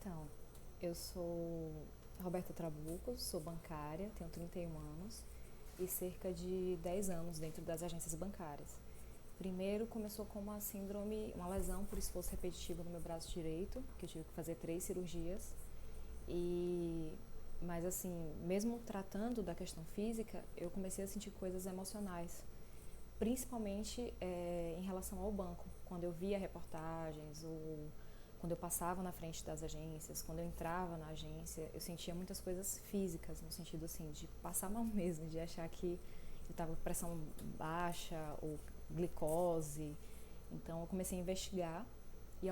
Então, eu sou Roberta Trabuco, sou bancária, tenho 31 anos e cerca de 10 anos dentro das agências bancárias. Primeiro começou com uma síndrome, uma lesão por esforço repetitivo no meu braço direito, que eu tive que fazer 3 cirurgias. E mas assim, mesmo tratando da questão física, eu comecei a sentir coisas emocionais, principalmente em relação ao banco. Quando eu via reportagens ou quando eu passava na frente das agências, quando eu entrava na agência, eu sentia muitas coisas físicas, no sentido assim, de passar mal mesmo, de achar que eu estava com pressão baixa ou glicose. Então eu comecei a investigar e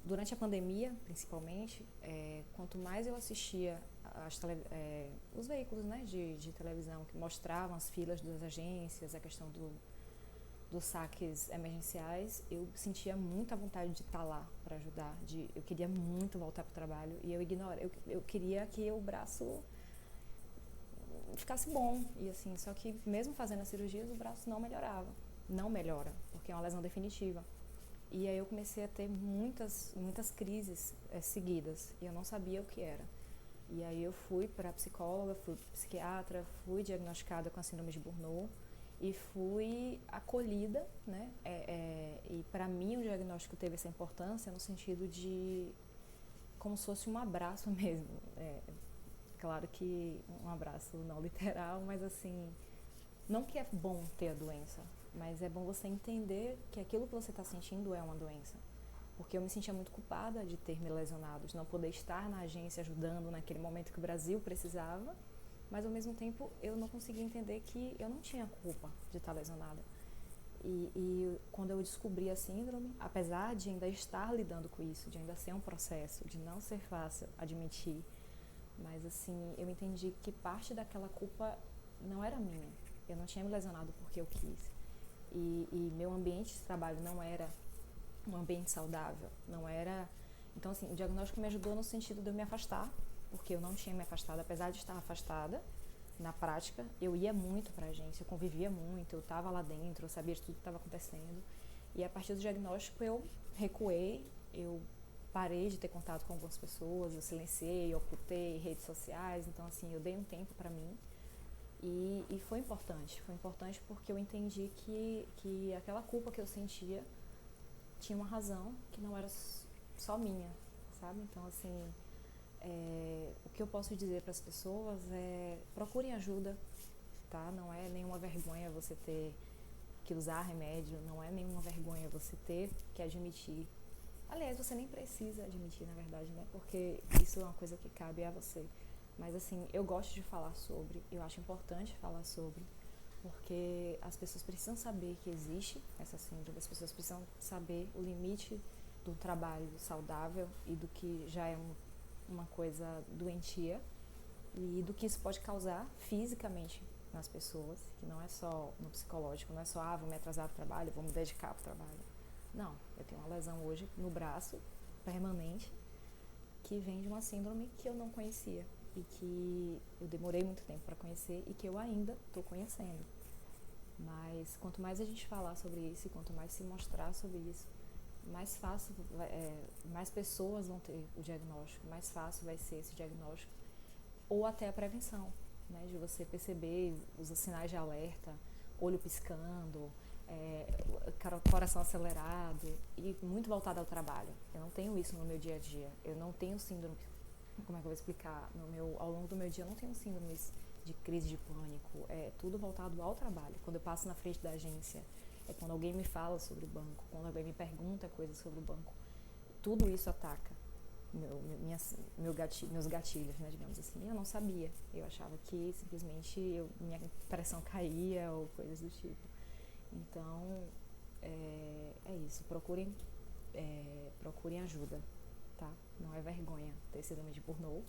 durante a pandemia, principalmente, quanto mais eu assistia os veículos, né, de televisão que mostravam as filas das agências, a questão dos saques emergenciais, eu sentia muita vontade de estar lá para ajudar. Eu queria muito voltar para o trabalho e eu queria que o braço ficasse bom. E assim, só que mesmo fazendo as cirurgias, o braço não melhorava. Não melhora, porque é uma lesão definitiva. E aí eu comecei a ter muitas crises seguidas e eu não sabia o que era. E aí eu fui para psicóloga, fui psiquiatra, fui diagnosticada com a síndrome de Burnout e fui acolhida, né? E para mim o diagnóstico teve essa importância no sentido de como se fosse um abraço mesmo. Claro que um abraço não literal, mas assim, não que é bom ter a doença, mas é bom você entender que aquilo que você está sentindo é uma doença. Porque eu me sentia muito culpada de ter me lesionado, de não poder estar na agência ajudando naquele momento que o Brasil precisava, mas ao mesmo tempo eu não conseguia entender que eu não tinha culpa de estar lesionada. E quando eu descobri a síndrome, apesar de ainda estar lidando com isso, de ainda ser um processo, de não ser fácil admitir, mas assim, eu entendi que parte daquela culpa não era minha. Eu não tinha me lesionado porque eu quis. E meu ambiente de trabalho não era um ambiente saudável, não era. Então, assim, o diagnóstico me ajudou no sentido de eu me afastar, porque eu não tinha me afastado, apesar de estar afastada. Na prática, eu ia muito para a agência, eu convivia muito, eu estava lá dentro, eu sabia de tudo que estava acontecendo. E a partir do diagnóstico, eu recuei, eu parei de ter contato com algumas pessoas, eu silenciei, eu ocultei redes sociais. Então, assim, eu dei um tempo para mim. E foi importante. Foi importante porque eu entendi que aquela culpa que eu sentia tinha uma razão que não era só minha, sabe? Então, assim, o que eu posso dizer para as pessoas é procurem ajuda, tá? Não é nenhuma vergonha você ter que usar remédio, não é nenhuma vergonha você ter que admitir. Aliás, você nem precisa admitir, na verdade, né? Porque isso é uma coisa que cabe a você. Mas, assim, eu gosto de falar sobre, eu acho importante falar sobre, porque as pessoas precisam saber que existe essa síndrome, as pessoas precisam saber o limite do trabalho saudável e do que já é uma coisa doentia e do que isso pode causar fisicamente nas pessoas, que não é só no psicológico, não é só, vou me atrasar do trabalho, vou me dedicar para o trabalho. Não, eu tenho uma lesão hoje no braço, permanente, que vem de uma síndrome que eu não conhecia e que eu demorei muito tempo para conhecer e que eu ainda estou conhecendo. Mas quanto mais a gente falar sobre isso e quanto mais se mostrar sobre isso, mais fácil, mais pessoas vão ter o diagnóstico, mais fácil vai ser esse diagnóstico ou até a prevenção, né, de você perceber os sinais de alerta, olho piscando, coração acelerado e muito voltado ao trabalho. Eu não tenho isso no meu dia a dia, eu não tenho síndrome, como é que eu vou explicar, ao longo do meu dia eu não tenho síndromes de crise de pânico, é tudo voltado ao trabalho. Quando eu passo na frente da agência, quando alguém me fala sobre o banco, quando alguém me pergunta coisas sobre o banco, tudo isso ataca meus gatilhos, né, digamos assim. Eu não sabia, eu achava que simplesmente minha pressão caía ou coisas do tipo. Então, é isso, procurem ajuda, tá? Não é vergonha ter síndrome de Burnout.